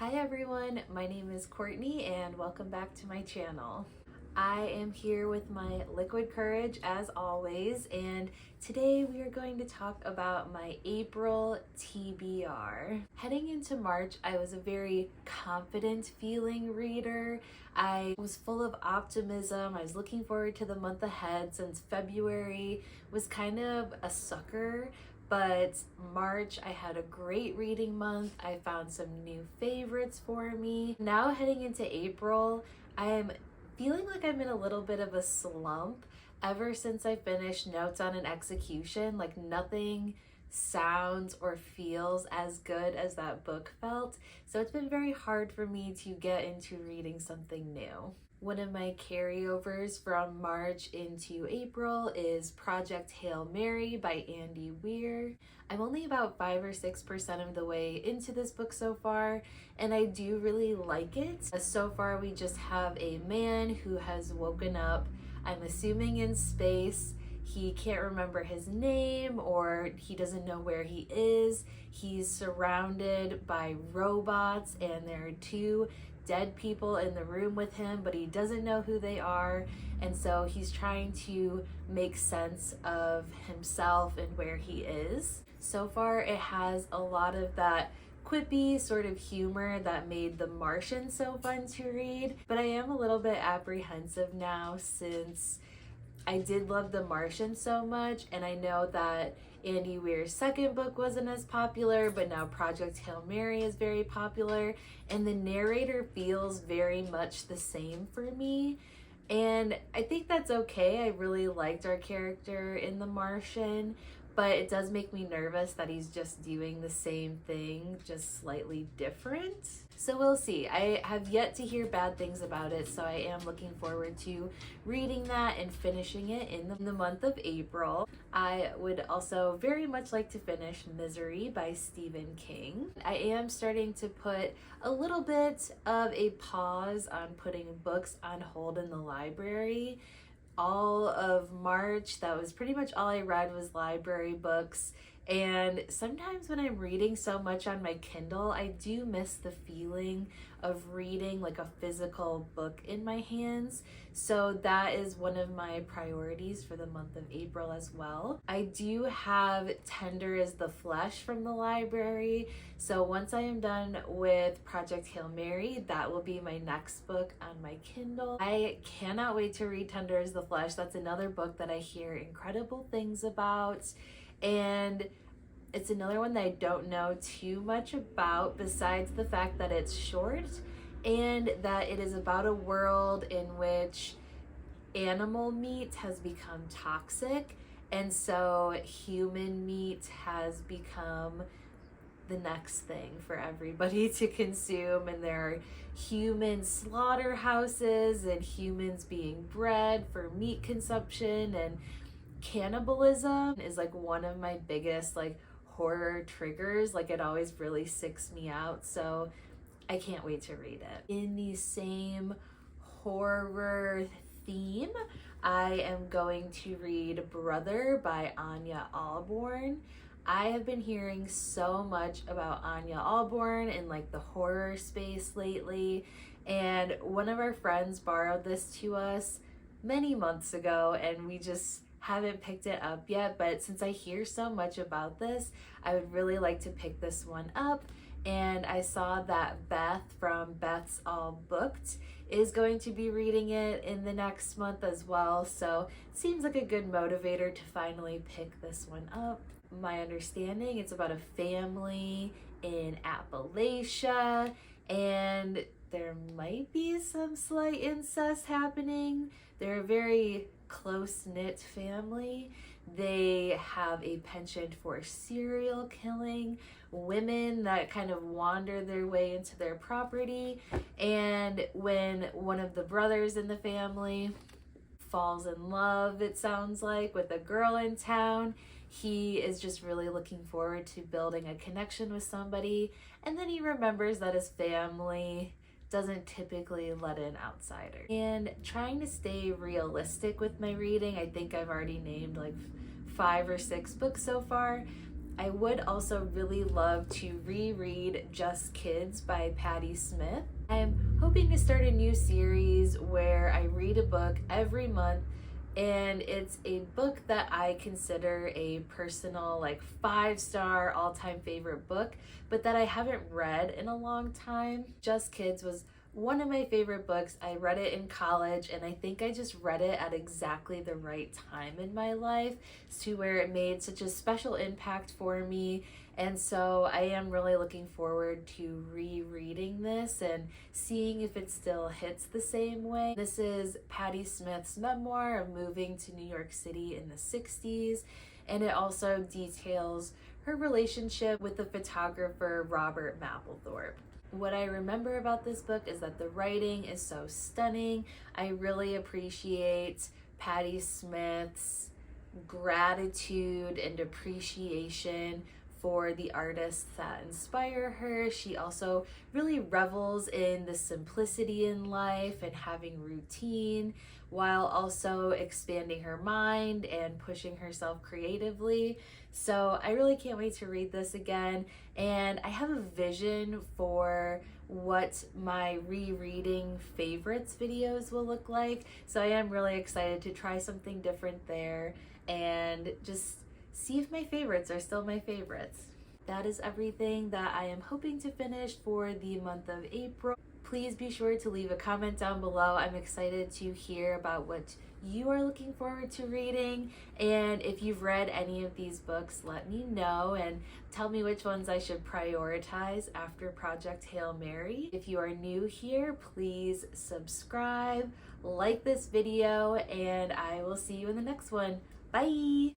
Hi everyone, my name is Courtney and welcome back to my channel. I am here with my liquid courage as always, and today we are going to talk about my April TBR. Heading into March, I was a very confident feeling reader. I was full of optimism. I was looking forward to the month ahead since February was kind of a sucker. But March, I had a great reading month. I found some new favorites for me. Now heading into April, I am feeling like I'm in a little bit of a slump ever since I finished Notes on an Execution. Like nothing sounds or feels as good as that book felt. So it's been very hard for me to get into reading something new. One of my carryovers from March into April is Project Hail Mary by Weir. I'm only about 5 or 6% of the way into this book so far, and I do really like it. So far, we just have a man who has woken up, I'm assuming in space. He can't remember his name or he doesn't know where he is. He's surrounded by robots and there are two dead people in the room with him, but he doesn't know who they are. And so he's trying to make sense of himself and where he is. So far, it has a lot of that quippy sort of humor that made The Martian so fun to read. But I am a little bit apprehensive now since I did love The Martian so much, and I know that Andy Weir's second book wasn't as popular, but now Project Hail Mary is very popular, and the narrator feels very much the same for me. And I think that's okay. I really liked our character in The Martian, but it does make me nervous that he's just doing the same thing, just slightly different. So we'll see. I have yet to hear bad things about it, so I am looking forward to reading that and finishing it in the month of April. I would also very much like to finish Misery by Stephen King. I am starting to put a little bit of a pause on putting books on hold in the library. All of March, that was pretty much all I read was library books. And sometimes when I'm reading so much on my Kindle, I do miss the feeling of reading like a physical book in my hands. So that is one of my priorities for the month of April as well. I do have Tender as the Flesh from the library. So once I am done with Project Hail Mary, that will be my next book on my Kindle. I cannot wait to read Tender as the Flesh. That's another book that I hear incredible things about. And it's another one that I don't know too much about besides the fact that it's short and that it is about a world in which animal meat has become toxic, and so human meat has become the next thing for everybody to consume, and there are human slaughterhouses and humans being bred for meat consumption, and cannibalism is like one of my biggest like horror triggers. Like it always really sicks me out, so I can't wait to read it. In the same horror theme, I am going to read Brother by Anya Alborn. I have been hearing so much about Anya Alborn in like the horror space lately, and one of our friends borrowed this to us many months ago and we just haven't picked it up yet. But since I hear so much about this, I would really like to pick this one up. And I saw that Beth from Beth's All Booked is going to be reading it in the next month as well. So it seems like a good motivator to finally pick this one up. My understanding, it's about a family in Appalachia, and there might be some slight incest happening. They're a very close-knit family. They have a penchant for serial killing women that kind of wander their way into their property. And when one of the brothers in the family falls in love, it sounds like, with a girl in town, he is just really looking forward to building a connection with somebody. And then he remembers that his family doesn't typically let in outsiders. And trying to stay realistic with my reading, I think I've already named like 5 or 6 books so far. I would also really love to reread Just Kids by Patti Smith. I'm hoping to start a new series where I read a book every month, and it's a book that I consider a personal, like 5-star all-time favorite book, but that I haven't read in a long time. Just Kids was one of my favorite books. I read it in college, and I think I just read it at exactly the right time in my life to where it made such a special impact for me. And so I am really looking forward to rereading this and seeing if it still hits the same way. This is Patti Smith's memoir of moving to New York City in the 60s, and it also details her relationship with the photographer Robert Mapplethorpe. What I remember about this book is that the writing is so stunning. I really appreciate Patti Smith's gratitude and appreciation for the artists that inspire her. She also really revels in the simplicity in life and having routine, while also expanding her mind and pushing herself creatively. So I really can't wait to read this again, and I have a vision for what my rereading favorites videos will look like. So I am really excited to try something different there and just see if my favorites are still my favorites. That is everything that I am hoping to finish for the month of April. Please be sure to leave a comment down below. I'm excited to hear about what you are looking forward to reading, and if you've read any of these books, let me know and tell me which ones I should prioritize after Project Hail Mary. If you are new here, please subscribe, like this video, and I will see you in the next one. Bye!